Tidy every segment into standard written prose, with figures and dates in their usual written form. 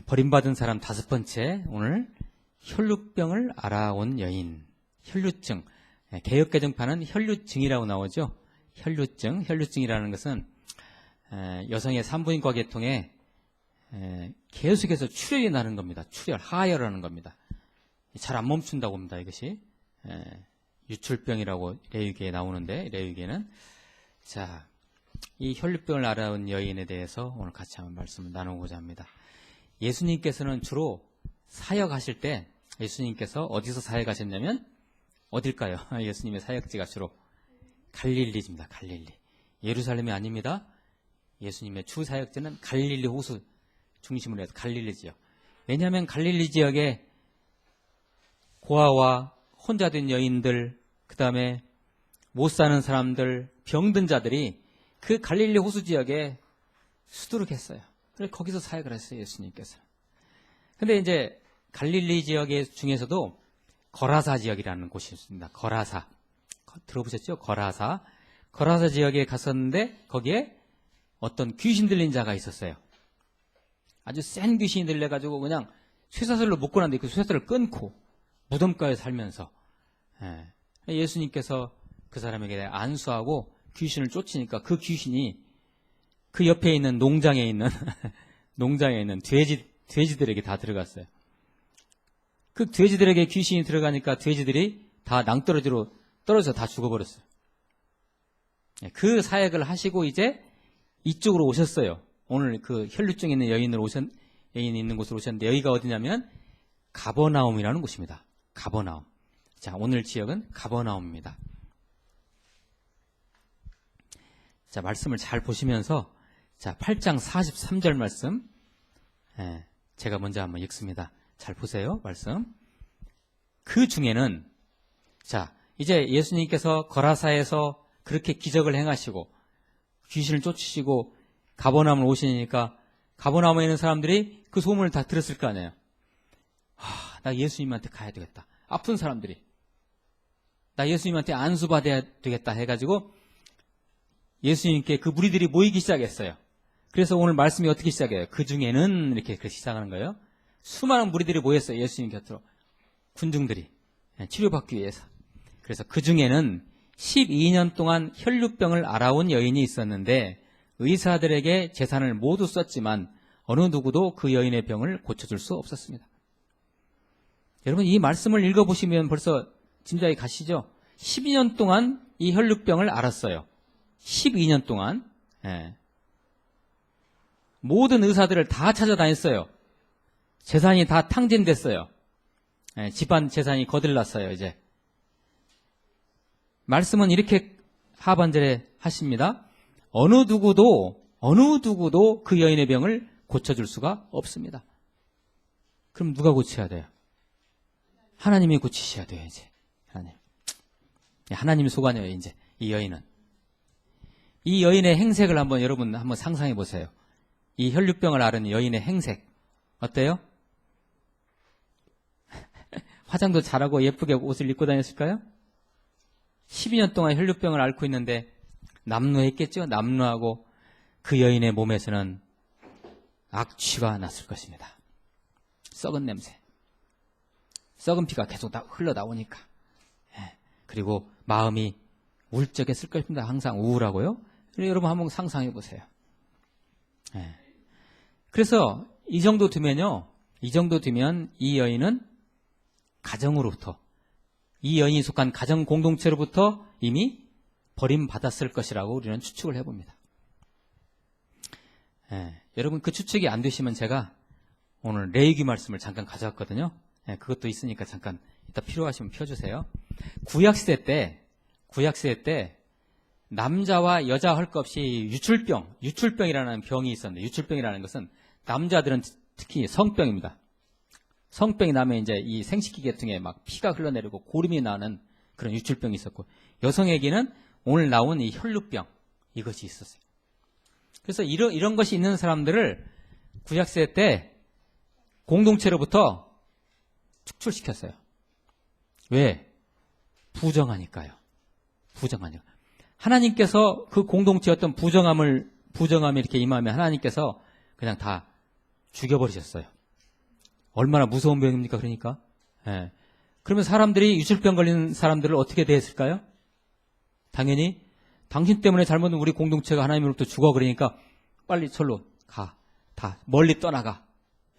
버림받은 사람 5번째, 오늘 혈루병을 알아온 여인. 혈루증. 개역개정판은 혈루증이라고 나오죠. 혈루증. 혈루증이라는 것은 여성의 산부인과 계통에 계속해서 출혈이 나는 겁니다. 출혈, 하혈하는 겁니다. 잘 안 멈춘다고 합니다. 이것이 유출병이라고 레위기에 나오는데, 레위기에는 자, 이 혈루병을 알아온 여인에 대해서 오늘 같이 한번 말씀을 나누고자 합니다. 예수님께서는 주로 사역하실 때, 예수님께서 어디서 사역하셨냐면 어딜까요? 예수님의 사역지가 주로 갈릴리입니다. 갈릴리. 예루살렘이 아닙니다. 예수님의 주 사역지는 갈릴리 호수 중심으로 해서 갈릴리 지역. 왜냐하면 갈릴리 지역에 고아와 혼자 된 여인들, 그 다음에 못 사는 사람들, 병든 자들이 그 갈릴리 호수 지역에 수두룩했어요. 그래서 거기서 사역을 했어요, 예수님께서. 근데 이제 갈릴리 지역 중에서도 거라사 지역이라는 곳이 있습니다. 거라사. 들어보셨죠? 거라사. 거라사 지역에 갔었는데 거기에 어떤 귀신 들린 자가 있었어요. 아주 센 귀신이 들려가지고 그냥 쇠사슬로 묶어놨는데 그 쇠사슬을 끊고 무덤가에 살면서 예수님께서 그 사람에게 안수하고 귀신을 쫓으니까 그 귀신이 그 옆에 있는 농장에 있는 돼지들에게 다 들어갔어요. 그 돼지들에게 귀신이 들어가니까 돼지들이 다 낭떠러지로 떨어져서 다 죽어버렸어요. 그 사역을 하시고 이제 이쪽으로 오셨어요. 오늘 그 혈루증 있는 여인이 있는 곳으로 오셨는데 여기가 어디냐면 가버나움이라는 곳입니다. 가버나움. 자, 오늘 지역은 가버나움입니다. 자, 말씀을 잘 보시면서 자, 8장 43절 말씀 제가 먼저 한번 읽습니다. 잘 보세요. 말씀. 그 중에는 자, 이제 예수님께서 거라사에서 그렇게 기적을 행하시고 귀신을 쫓으시고 가버나움을 오시니까 가버나움에 있는 사람들이 그 소문을 다 들었을 거 아니에요. 나 예수님한테 가야 되겠다. 아픈 사람들이 나 예수님한테 안수받아야 되겠다 해가지고 예수님께 그 무리들이 모이기 시작했어요. 그래서 오늘 말씀이 어떻게 시작해요? 그 중에는 이렇게 시작하는 거예요. 수많은 무리들이 모였어요. 예수님 곁으로. 군중들이 치료받기 위해서. 그래서 그 중에는 12년 동안 혈루병을 알아온 여인이 있었는데 의사들에게 재산을 모두 썼지만 어느 누구도 그 여인의 병을 고쳐줄 수 없었습니다. 여러분, 이 말씀을 읽어보시면 벌써 짐작이 가시죠? 12년 동안 이 혈루병을 알았어요. 12년 동안. 모든 의사들을 다 찾아다녔어요. 재산이 다 탕진됐어요. 집안 재산이 거들났어요, 이제. 말씀은 이렇게 하반절에 하십니다. 어느 누구도 그 여인의 병을 고쳐줄 수가 없습니다. 그럼 누가 고쳐야 돼요? 하나님이 고치셔야 돼요, 이제. 하나님이 소관이에요, 이제. 이 여인은. 이 여인의 행색을 여러분 한번 상상해 보세요. 이 혈루병을 앓은 여인의 행색. 어때요? 화장도 잘하고 예쁘게 옷을 입고 다녔을까요? 12년 동안 혈루병을 앓고 있는데 남루했겠죠? 남루하고 그 여인의 몸에서는 악취가 났을 것입니다. 썩은 냄새. 썩은 피가 계속 흘러나오니까. 그리고 마음이 울적했을 것입니다. 항상 우울하고요. 여러분 한번 상상해 보세요. 그래서 이 정도 되면 이 여인은 가정으로부터, 이 여인이 속한 가정 공동체로부터 이미 버림받았을 것이라고 우리는 추측을 해봅니다. 여러분 그 추측이 안 되시면 제가 오늘 레위기 말씀을 잠깐 가져왔거든요. 그것도 있으니까 잠깐 이따 필요하시면 펴주세요. 구약시대 때 남자와 여자 할 것 없이 유출병이라는 병이 있었는데, 유출병이라는 것은 남자들은 특히 성병입니다. 성병이 나면 이제 이 생식기 계통에 막 피가 흘러내리고 고름이 나는 그런 유출병이 있었고, 여성에게는 오늘 나온 이 혈루병, 이것이 있었어요. 그래서 이런 것이 있는 사람들을 구약시대 때 공동체로부터 축출시켰어요. 왜? 부정하니까요. 하나님께서 그 공동체의 어떤 부정함이 이렇게 임하면 하나님께서 그냥 다 죽여버리셨어요. 얼마나 무서운 병입니까? 그러니까. 예. 그러면 사람들이 유출병 걸린 사람들을 어떻게 대했을까요? 당연히 당신 때문에 잘못은 우리 공동체가 하나님으로부터 죽어 그러니까 빨리 절로 가. 다 멀리 떠나가.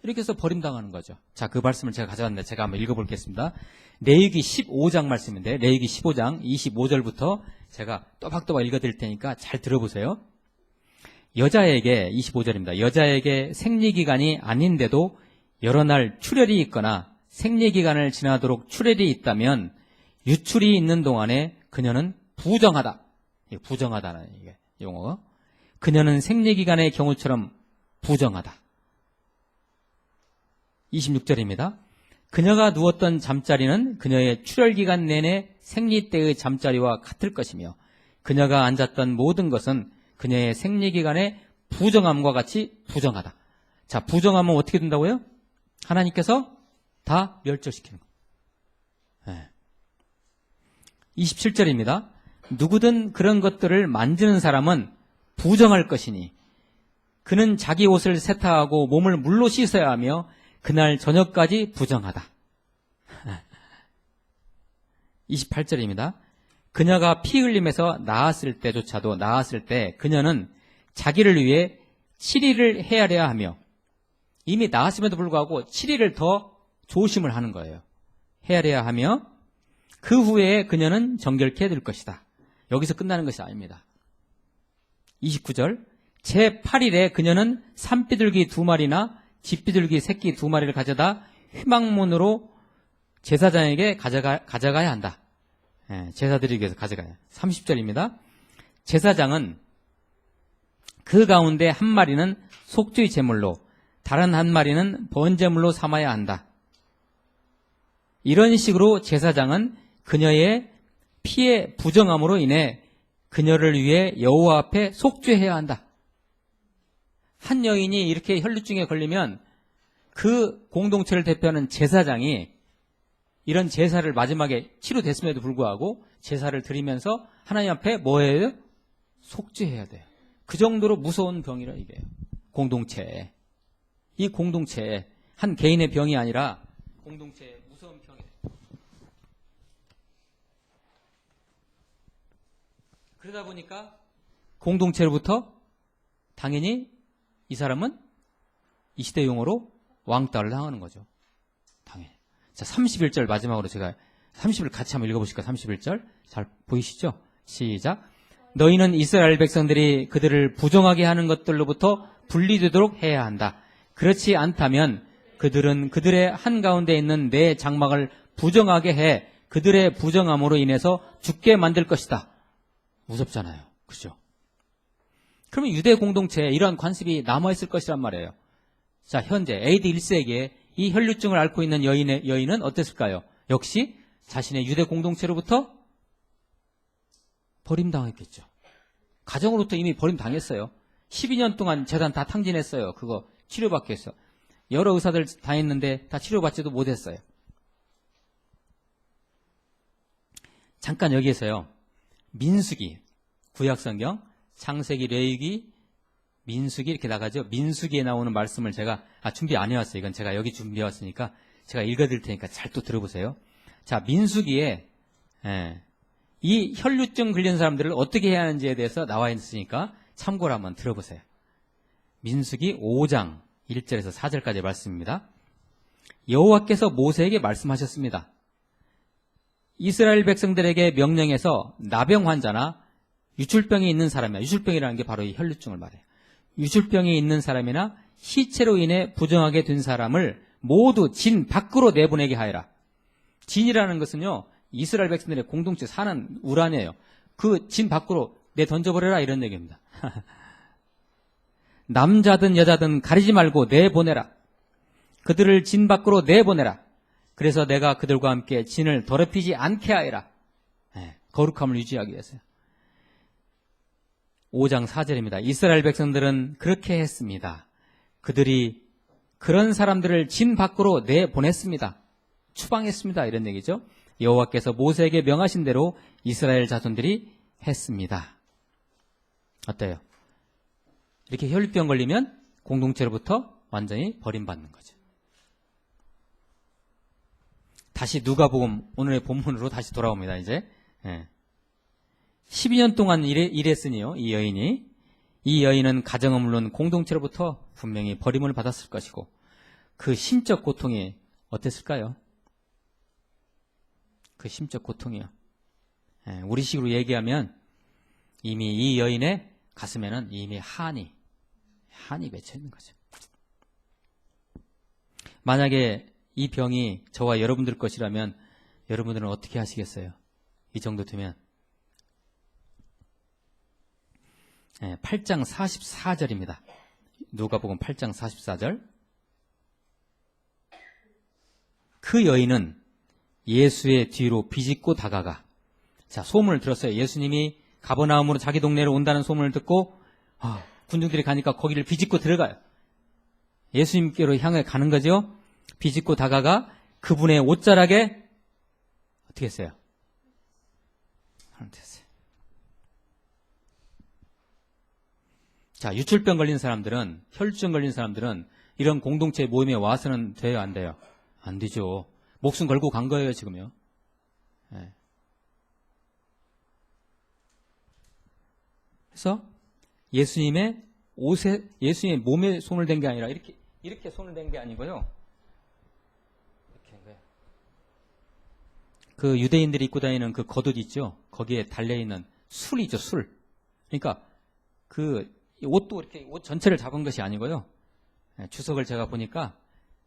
이렇게 해서 버림당하는 거죠. 자, 그 말씀을 제가 가져왔는데 제가 한번 읽어보겠습니다. 레위기 15장 말씀인데 레위기 15장 25절부터 제가 또박또박 읽어드릴 테니까 잘 들어보세요. 여자에게 25절입니다. 여자에게 생리기간이 아닌데도 여러 날 출혈이 있거나 생리기간을 지나도록 출혈이 있다면 유출이 있는 동안에 그녀는 부정하다. 부정하다는 이게 용어. 그녀는 생리기간의 경우처럼 부정하다. 26절입니다. 그녀가 누웠던 잠자리는 그녀의 출혈기간 내내 생리 때의 잠자리와 같을 것이며 그녀가 앉았던 모든 것은 그녀의 생리기간의 부정함과 같이 부정하다. 자, 부정하면 어떻게 된다고요? 하나님께서 다 멸절시키는 거예요. 27절입니다. 누구든 그런 것들을 만지는 사람은 부정할 것이니 그는 자기 옷을 세탁하고 몸을 물로 씻어야 하며 그날 저녁까지 부정하다. 28절입니다. 그녀가 피 흘림에서 나았을 때 그녀는 자기를 위해 7일을 헤아려야 하며 이미 나았음에도 불구하고 7일을 더 조심을 하는 거예요. 헤아려야 하며 그 후에 그녀는 정결케 될 것이다. 여기서 끝나는 것이 아닙니다. 29절 제8일에 그녀는 산비둘기 2마리나 집비둘기 새끼 2마리를 가져다 휘망문으로 제사장에게 가져가야 한다. 제사드리기 위해서 가져가야. 30절입니다. 제사장은 그 가운데 한 마리는 속죄의 제물로 다른 한 마리는 번제물로 삼아야 한다. 이런 식으로 제사장은 그녀의 피의 부정함으로 인해 그녀를 위해 여호와 앞에 속죄해야 한다. 한 여인이 이렇게 혈루증에 걸리면 그 공동체를 대표하는 제사장이 이런 제사를 마지막에 치료됐음에도 불구하고 제사를 드리면서 하나님 앞에 뭐예요? 속죄해야 돼요. 그 정도로 무서운 병이라 이게 공동체. 이 공동체 한 개인의 병이 아니라 공동체의 무서운 병이에요. 그러다 보니까 공동체로부터 당연히 이 사람은 이 시대 용어로 왕따를 당하는 거죠. 당연히. 자, 31절 마지막으로 제가 30을 같이 한번 읽어보실까요? 31절. 잘 보이시죠? 시작. 너희는 이스라엘 백성들이 그들을 부정하게 하는 것들로부터 분리되도록 해야 한다. 그렇지 않다면 그들은 그들의 한가운데 있는 내 장막을 부정하게 해 그들의 부정함으로 인해서 죽게 만들 것이다. 무섭잖아요. 그죠? 그러면 유대 공동체에 이러한 관습이 남아있을 것이란 말이에요. 자, 현재 AD 1세기에 이 혈루증을 앓고 있는 여인은 어땠을까요? 역시 자신의 유대 공동체로부터 버림당했겠죠. 가정으로부터 이미 버림당했어요. 12년 동안 재단 다 탕진했어요. 그거 치료받기 위해서. 여러 의사들 다 했는데 다 치료받지도 못했어요. 잠깐 여기에서요. 민수기, 구약성경, 창세기, 레위기, 민수기 이렇게 나가죠. 민수기에 나오는 말씀을 제가 준비 안 해왔어요. 이건 제가 여기 준비해왔으니까 제가 읽어드릴 테니까 잘 또 들어보세요. 자, 민수기에 이 혈루증 걸린 사람들을 어떻게 해야 하는지에 대해서 나와 있으니까 참고로 한번 들어보세요. 민수기 5장 1절에서 4절까지의 말씀입니다. 여호와께서 모세에게 말씀하셨습니다. 이스라엘 백성들에게 명령해서 나병 환자나 유출병이 있는 사람이나 유출병이라는 게 바로 이 혈루증을 말해요. 유출병이 있는 사람이나 시체로 인해 부정하게 된 사람을 모두 진 밖으로 내보내게 하여라. 진이라는 것은요, 이스라엘 백성들의 공동체 사는 우란이에요. 그 진 밖으로 내 던져버려라 이런 얘기입니다. 남자든 여자든 가리지 말고 내보내라. 그들을 진 밖으로 내보내라. 그래서 내가 그들과 함께 진을 더럽히지 않게 하여라. 거룩함을 유지하기 위해서요. 5장 4절입니다. 이스라엘 백성들은 그렇게 했습니다. 그들이 그런 사람들을 진 밖으로 내보냈습니다. 추방했습니다. 이런 얘기죠. 여호와께서 모세에게 명하신 대로 이스라엘 자손들이 했습니다. 어때요? 이렇게 혈루병 걸리면 공동체로부터 완전히 버림받는 거죠. 다시 누가복음 오늘의 본문으로 다시 돌아옵니다. 이제 12년 동안 일했으니요. 이 여인은 가정은 물론 공동체로부터 분명히 버림을 받았을 것이고 그 심적 고통이 어땠을까요? 그 심적 고통이요. 우리식으로 얘기하면 이미 이 여인의 가슴에는 이미 한이 맺혀 있는 거죠. 만약에 이 병이 저와 여러분들 것이라면 여러분들은 어떻게 하시겠어요? 이 정도 되면 8장 44절입니다. 누가복음 8장 44절. 그 여인은 예수의 뒤로 비집고 다가가. 자, 소문을 들었어요. 예수님이 가버나움으로 자기 동네로 온다는 소문을 듣고 군중들이 가니까 거기를 비집고 들어가요. 예수님께로 향해 가는 거죠. 비집고 다가가 그분의 옷자락에 어떻게 했어요? 됐어요. 자, 유출병 걸린 사람들은, 혈루증 걸린 사람들은 이런 공동체 모임에 와서는 돼요, 안 돼요? 안 되죠. 목숨 걸고 간 거예요, 지금요. 그래서 예수님의 옷에, 예수님의 몸에 손을 댄 게 아니라 이렇게 손을 댄 게 아니고요. 이렇게 한 거예요. 그 유대인들이 입고 다니는 그 겉옷 있죠? 거기에 달려있는 술이죠, 술. 그러니까 그 옷도 이렇게 옷 전체를 잡은 것이 아니고요. 주석을 제가 보니까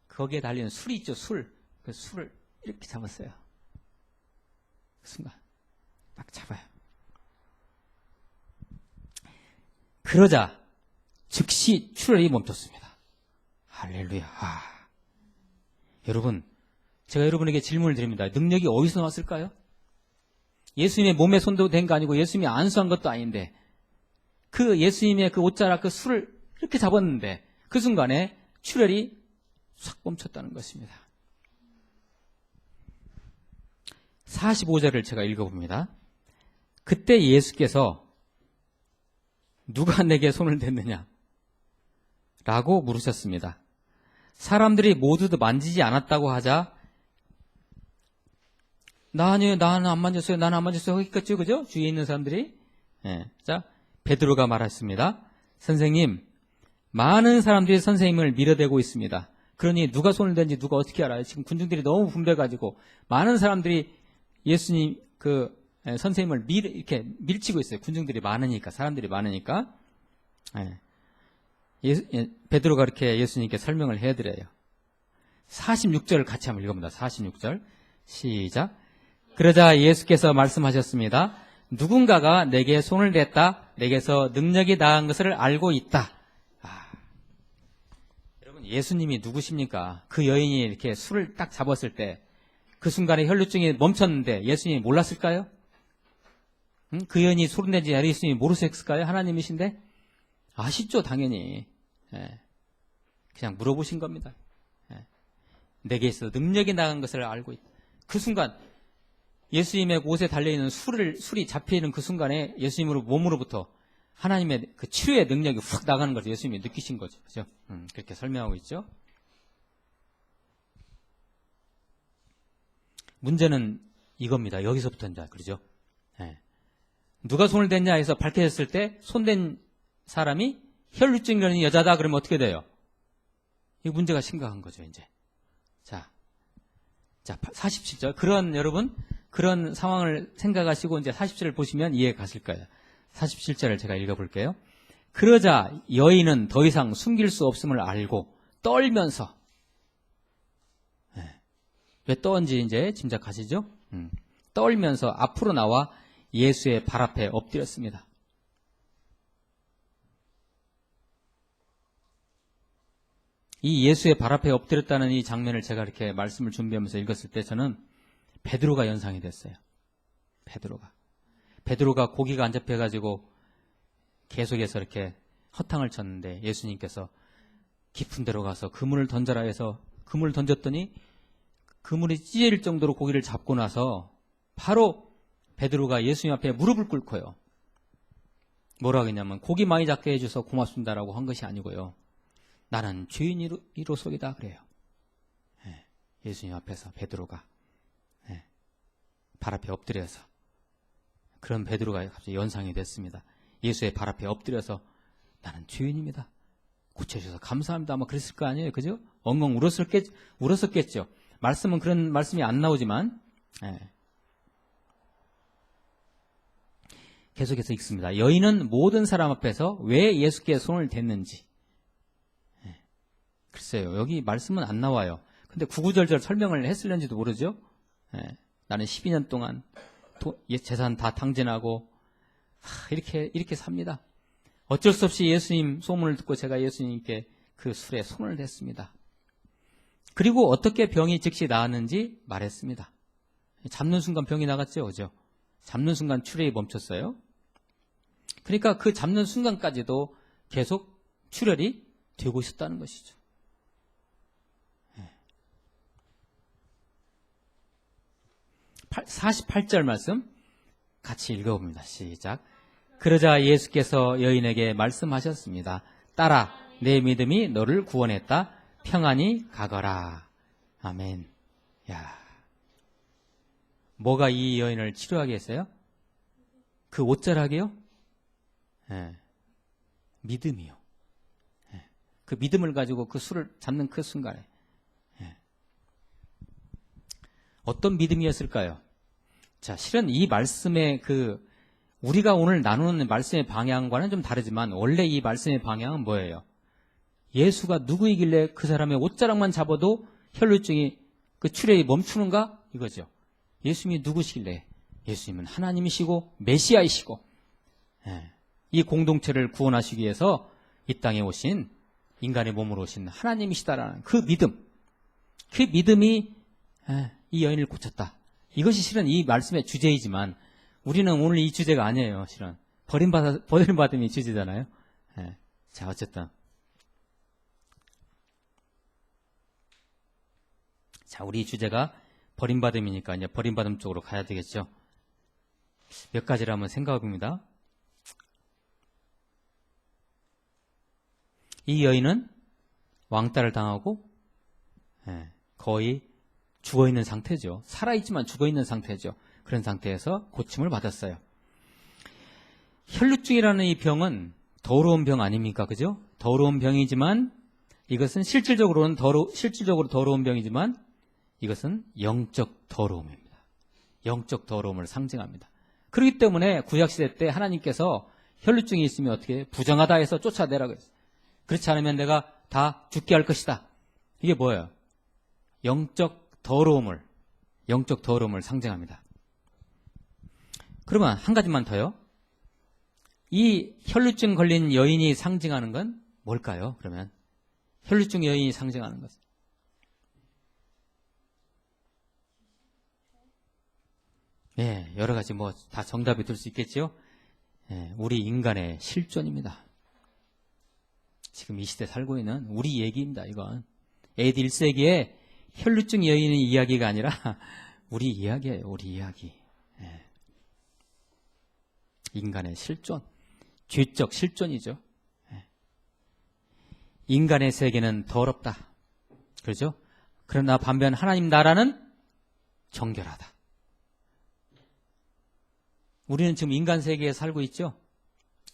거기에 달리는 술이 있죠, 술. 그 술을 이렇게 잡았어요. 그 순간 딱 잡아요. 그러자 즉시 출혈이 멈췄습니다. 할렐루야. 여러분, 제가 여러분에게 질문을 드립니다. 능력이 어디서 나왔을까요? 예수님의 몸에 손도 댄 거 아니고 예수님이 안수한 것도 아닌데 그 예수님의 그 옷자락 그 술을 이렇게 잡았는데 그 순간에 출혈이 싹 멈췄다는 것입니다. 45절을 제가 읽어봅니다. 그때 예수께서 누가 내게 손을 댔느냐? 라고 물으셨습니다. 사람들이 모두 만지지 않았다고 하자 나는 안 만졌어요. 나는 안 만졌어요. 했겠죠. 그죠? 주위에 있는 사람들이. 자, 베드로가 말했습니다. 선생님, 많은 사람들이 선생님을 밀어대고 있습니다. 그러니 누가 손을 댄지 누가 어떻게 알아요? 지금 군중들이 너무 분배가지고 많은 사람들이 예수님 선생님을 이렇게 밀치고 있어요. 군중들이 많으니까, 사람들이 많으니까. 베드로가 이렇게 예수님께 설명을 해드려요. 46절을 같이 한번 읽어봅니다. 46절. 시작. 그러자 예수께서 말씀하셨습니다. 누군가가 내게 손을 댔다. 내게서 능력이 나은 것을 알고 있다. 여러분, 예수님이 누구십니까? 그 여인이 이렇게 술을 딱 잡았을 때 그 순간에 혈루증이 멈췄는데 예수님이 몰랐을까요? 그 여인이 술을 낸지 예수님이 모르셨을까요? 하나님이신데? 아시죠, 당연히. 그냥 물어보신 겁니다. 내게서 능력이 나간 것을 알고 있다. 그 순간 예수님의 옷에 달려있는 술이 잡혀있는 그 순간에 예수님으로 몸으로부터 하나님의 그 치료의 능력이 훅 나가는 것을 예수님이 느끼신 거죠. 그죠? 그렇게 설명하고 있죠. 문제는 이겁니다. 여기서부터 이제 그러죠. 누가 손을 댔냐 해서 밝혀졌을 때 손댄 사람이 혈루증이 걸린 여자다 그러면 어떻게 돼요? 이 문제가 심각한 거죠, 이제. 자, 47절. 여러분, 그런 상황을 생각하시고 이제 47절을 보시면 이해가 가실 거예요. 47절을 제가 읽어볼게요. 그러자 여인은 더 이상 숨길 수 없음을 알고 떨면서, 왜 떠는지 이제 짐작하시죠? 떨면서 앞으로 나와 예수의 발 앞에 엎드렸습니다. 이 예수의 발 앞에 엎드렸다는 이 장면을 제가 이렇게 말씀을 준비하면서 읽었을 때 저는 베드로가 연상이 됐어요. 베드로가 고기가 안 잡혀가지고 계속해서 이렇게 허탕을 쳤는데 예수님께서 깊은 데로 가서 그물을 던져라 해서 그물을 던졌더니 그물이 찢어질 정도로 고기를 잡고 나서 바로 베드로가 예수님 앞에 무릎을 꿇고요. 뭐라고 했냐면 고기 많이 잡게 해줘서 고맙습니다라고 한 것이 아니고요. 나는 죄인이로소이다 그래요. 예수님 앞에서 베드로가. 발 앞에 엎드려서, 그런 베드로가 갑자기 연상이 됐습니다. 예수의 발 앞에 엎드려서 나는 죄인입니다, 고쳐주셔서 감사합니다, 아마 그랬을 거 아니에요, 그죠? 엉엉 울었었겠죠. 말씀은 그런 말씀이 안 나오지만, 계속해서 읽습니다. 여인은 모든 사람 앞에서 왜 예수께 손을 댔는지. 글쎄요, 여기 말씀은 안 나와요. 근데 구구절절 설명을 했을는지도 모르죠. 나는 12년 동안 재산 다 탕진하고 이렇게 삽니다. 어쩔 수 없이 예수님 소문을 듣고 제가 예수님께 그 술에 손을 댔습니다. 그리고 어떻게 병이 즉시 나았는지 말했습니다. 잡는 순간 병이 나갔죠, 그죠? 잡는 순간 출혈이 멈췄어요. 그러니까 그 잡는 순간까지도 계속 출혈이 되고 있었다는 것이죠. 48절 말씀 같이 읽어봅니다. 시작. 그러자 예수께서 여인에게 말씀하셨습니다. 딸아, 내 믿음이 너를 구원했다. 평안히 가거라. 아멘. 야, 뭐가 이 여인을 치료하게 했어요? 그 옷자락이요? 믿음이요. 그 믿음을 가지고 그 술을 잡는 그 순간에 어떤 믿음이었을까요? 자, 실은 이 말씀의 우리가 오늘 나누는 말씀의 방향과는 좀 다르지만 원래 이 말씀의 방향은 뭐예요? 예수가 누구이길래 그 사람의 옷자락만 잡아도 혈루증이 그 출혈이 멈추는가? 이거죠. 예수님이 누구시길래? 예수님은 하나님이시고 메시아이시고 이 공동체를 구원하시기 위해서 이 땅에 오신 인간의 몸으로 오신 하나님이시다라는 그 믿음이 이 여인을 고쳤다. 이것이 실은 이 말씀의 주제이지만 우리는 오늘 이 주제가 아니에요. 실은 버림받음이 주제잖아요. 자, 어쨌든 자, 우리 주제가 버림받음이니까 이제 버림받음 쪽으로 가야 되겠죠. 몇 가지를 한번 생각해 봅니다. 이 여인은 왕따를 당하고 거의 죽어있는 상태죠. 살아있지만 죽어있는 상태죠. 그런 상태에서 고침을 받았어요. 혈루증이라는 이 병은 더러운 병 아닙니까? 그죠? 더러운 병이지만 이것은 실질적으로 더러운 병이지만 이것은 영적 더러움입니다. 영적 더러움을 상징합니다. 그렇기 때문에 구약시대 때 하나님께서 혈루증이 있으면 어떻게 해요? 부정하다 해서 쫓아내라고 했어요. 그렇지 않으면 내가 다 죽게 할 것이다. 이게 뭐예요? 영적 더러움을 상징합니다. 그러면 한 가지만 더요. 이 혈루증 걸린 여인이 상징하는 건 뭘까요? 그러면 혈루증 여인이 상징하는 것은 여러 가지 다 정답이 될 수 있겠죠. 우리 인간의 실존입니다. 지금 이 시대 살고 있는 우리 얘기입니다. 이건 AD 1세기에 혈루증 여인의 이야기가 아니라 우리 이야기예요. 우리 이야기. 인간의 실존, 죄적 실존이죠. 인간의 세계는 더럽다. 그렇죠? 그러나 반면 하나님 나라는 정결하다. 우리는 지금 인간 세계에 살고 있죠.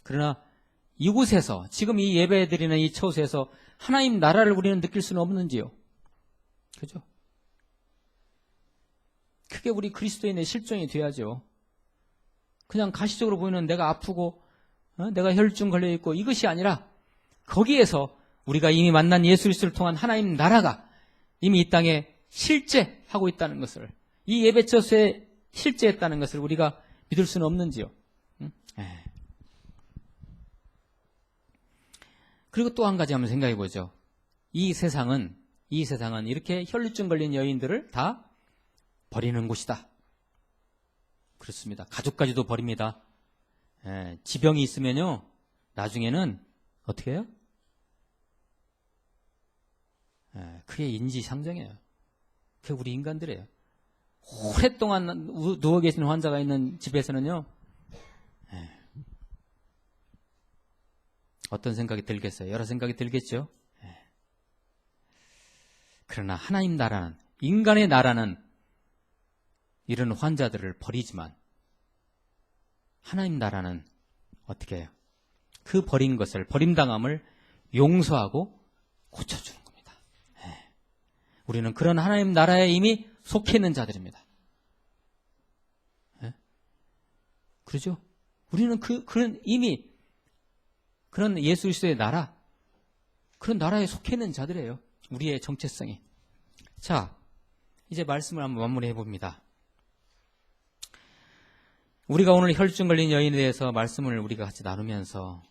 그러나 이곳에서 지금 이 예배 드리는 이 처소에서 하나님 나라를 우리는 느낄 수는 없는지요. 그죠? 그게 우리 그리스도인의 실존이 돼야죠. 그냥 가시적으로 보이는 내가 아프고 내가 혈증 걸려있고 이것이 아니라 거기에서 우리가 이미 만난 예수 그리스도를 통한 하나님 나라가 이미 이 땅에 실제하고 있다는 것을, 이 예배 처소에 실제했다는 것을 우리가 믿을 수는 없는지요. 그리고 또 한 가지 한번 생각해 보죠. 이 세상은 이렇게 혈루증 걸린 여인들을 다 버리는 곳이다. 그렇습니다. 가족까지도 버립니다. 지병이 있으면요, 나중에는 어떻게 해요? 그게 인지상정이에요. 그게 우리 인간들이에요. 오랫동안 누워 계신 환자가 있는 집에서는요, 어떤 생각이 들겠어요? 여러 생각이 들겠죠? 그러나 하나님 나라는, 인간의 나라는 이런 환자들을 버리지만 하나님 나라는 어떻게 해요? 그 버린 것을, 버림당함을 용서하고 고쳐주는 겁니다. 우리는 그런 하나님 나라에 이미 속해 있는 자들입니다. 그러죠? 우리는 그런 이미 그런 예수 그리스도의 나라, 그런 나라에 속해 있는 자들이에요. 우리의 정체성이. 자, 이제 말씀을 한번 마무리해 봅니다. 우리가 오늘 혈증 걸린 여인에 대해서 말씀을 우리가 같이 나누면서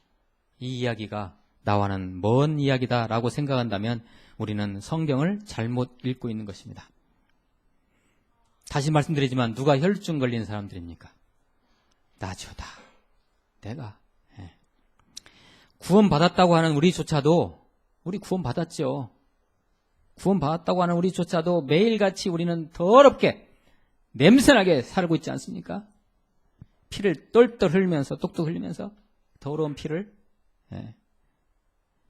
이 이야기가 나와는 먼 이야기다라고 생각한다면 우리는 성경을 잘못 읽고 있는 것입니다. 다시 말씀드리지만 누가 혈증 걸린 사람들입니까? 나죠, 다. 내가. 구원받았다고 하는 우리조차도, 우리 구원받았죠. 구원받았다고 하는 우리조차도 매일같이 우리는 더럽게 냄새나게 살고 있지 않습니까? 피를 똘똘 흘리면서, 똑똑 흘리면서 더러운 피를.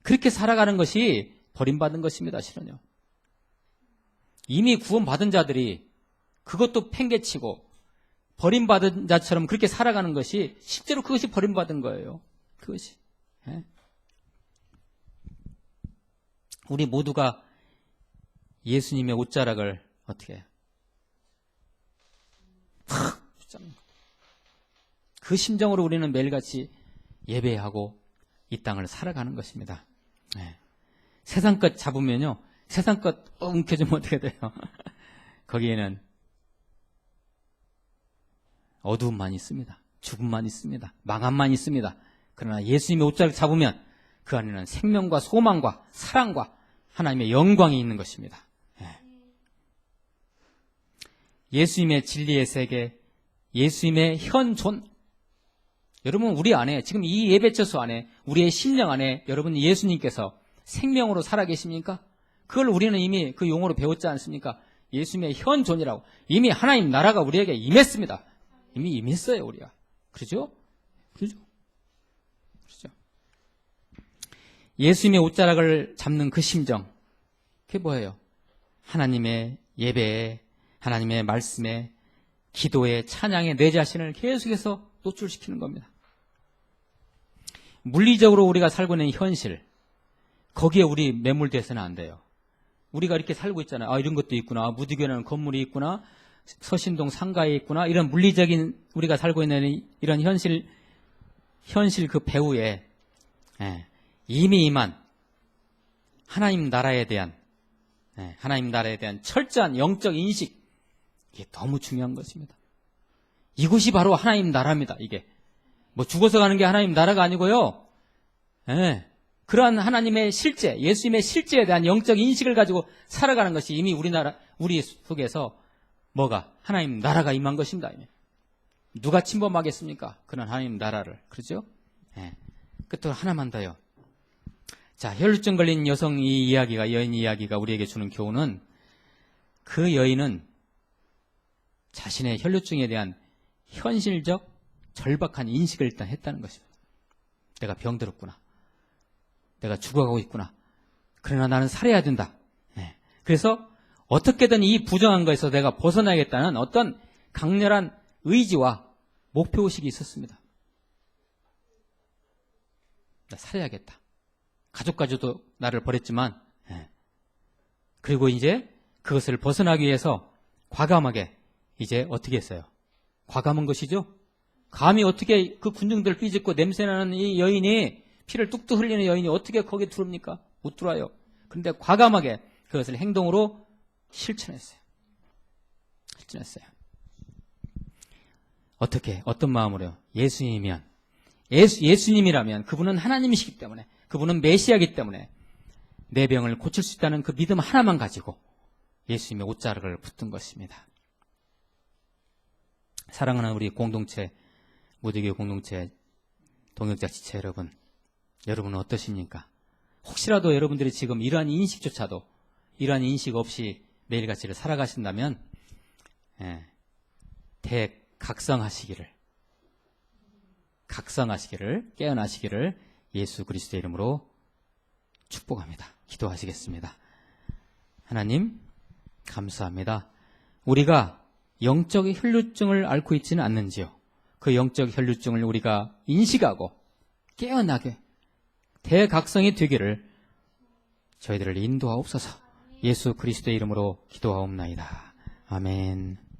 그렇게 살아가는 것이 버림받은 것입니다, 실은요. 이미 구원받은 자들이 그것도 팽개치고 버림받은 자처럼 그렇게 살아가는 것이 실제로 그것이 버림받은 거예요. 그것이. 우리 모두가 예수님의 옷자락을 어떻게 해요? 붙잡는 거. 그 심정으로 우리는 매일같이 예배하고 이 땅을 살아가는 것입니다. 세상 것 잡으면요, 세상 것 움켜쥐면 어떻게 돼요? 거기에는 어두움만 있습니다. 죽음만 있습니다. 망함만 있습니다. 그러나 예수님의 옷자락을 잡으면 그 안에는 생명과 소망과 사랑과 하나님의 영광이 있는 것입니다. 예수님의 진리의 세계, 예수님의 현존. 여러분, 우리 안에, 지금 이 예배처소 안에, 우리의 심령 안에 여러분 예수님께서 생명으로 살아계십니까? 그걸 우리는 이미 그 용어로 배웠지 않습니까? 예수님의 현존이라고. 이미 하나님 나라가 우리에게 임했습니다. 이미 임했어요, 우리가. 그러죠? 그러죠? 그렇죠. 예수님의 옷자락을 잡는 그 심정, 그게 뭐예요? 하나님의 예배에, 하나님의 말씀에, 기도에, 찬양에 내 자신을 계속해서 노출시키는 겁니다. 물리적으로 우리가 살고 있는 현실, 거기에 우리 매몰돼서는 안 돼요. 우리가 이렇게 살고 있잖아요. 아, 이런 것도 있구나. 무디교라는 건물이 있구나. 서신동 상가에 있구나. 이런 물리적인 우리가 살고 있는 이런 현실 그 배후에 이미 임한 하나님 나라에 대한 철저한 영적 인식, 이게 너무 중요한 것입니다. 이곳이 바로 하나님 나라입니다. 이게 뭐 죽어서 가는 게 하나님 나라가 아니고요. 그러한 하나님의 실제, 예수님의 실제에 대한 영적 인식을 가지고 살아가는 것이 이미 우리 속에서 뭐가 하나님 나라가 임한 것입니다. 누가 침범하겠습니까? 그런 하나님 나라를. 그렇죠? 끝으로 하나만 더요. 자, 혈루증 걸린 여성 여인 이야기가 우리에게 주는 교훈은, 그 여인은 자신의 혈루증에 대한 현실적 절박한 인식을 일단 했다는 것입니다. 내가 병들었구나. 내가 죽어가고 있구나. 그러나 나는 살아야 된다. 그래서 어떻게든 이 부정한 것에서 내가 벗어나겠다는 어떤 강렬한 의지와 목표의식이 있었습니다. 나 살아야겠다. 가족까지도 나를 버렸지만, 그리고 이제 그것을 벗어나기 위해서 과감하게 이제 어떻게 했어요? 과감한 것이죠? 감히 어떻게 그 군중들 삐짓고 냄새나는 이 여인이, 피를 뚝뚝 흘리는 여인이 어떻게 거기에 들어옵니까? 못 들어와요. 그런데 과감하게 그것을 행동으로 실천했어요. 어떻게, 어떤 마음으로요? 예수님이라면 그분은 하나님이시기 때문에, 그분은 메시아이기 때문에 내 병을 고칠 수 있다는 그 믿음 하나만 가지고 예수님의 옷자락을 붙든 것입니다. 사랑하는 우리 공동체, 무디교 공동체, 동역자 지체 여러분은 어떠십니까? 혹시라도 여러분들이 지금 이러한 인식조차도, 이러한 인식 없이 매일같이를 살아가신다면 각성하시기를, 깨어나시기를 예수 그리스도의 이름으로 축복합니다. 기도하시겠습니다. 하나님, 감사합니다. 우리가 영적 혈루증을 앓고 있지는 않는지요? 그 영적 혈루증을 우리가 인식하고 깨어나게 대각성이 되기를 저희들을 인도하옵소서. 예수 그리스도의 이름으로 기도하옵나이다. 아멘.